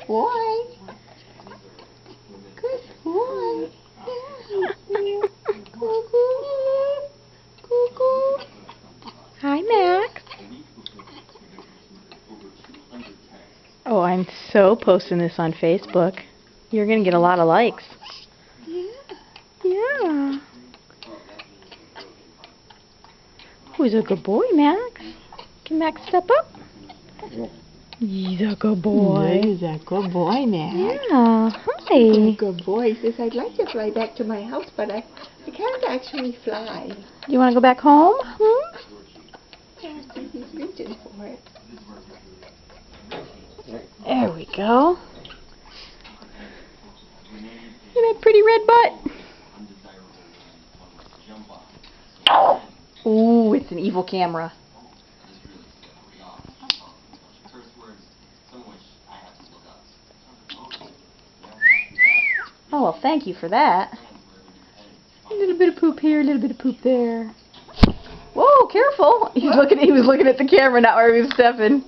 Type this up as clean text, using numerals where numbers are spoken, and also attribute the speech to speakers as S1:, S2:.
S1: boy. Good boy. Yeah. Cuckoo. Cuckoo.
S2: Hi, Max. Oh, I'm so posting this on Facebook. You're going to get a lot of likes.
S1: Yeah.
S2: Yeah. Who's a good boy, Max? Can Max step up? He's a good boy.
S1: He's a good boy, Max.
S2: Yeah. Hi.
S1: He's a good boy. He says, I'd like to fly back to my house, but I can't actually fly.
S2: You want to go back home?
S1: Yeah, see, he's reaching for it.
S2: There we go. Look at that pretty red butt. Ooh, it's an evil camera. Oh, well, thank you for that. A little bit of poop here, a little bit of poop there. Whoa, careful! He was looking at the camera, not where he was stepping.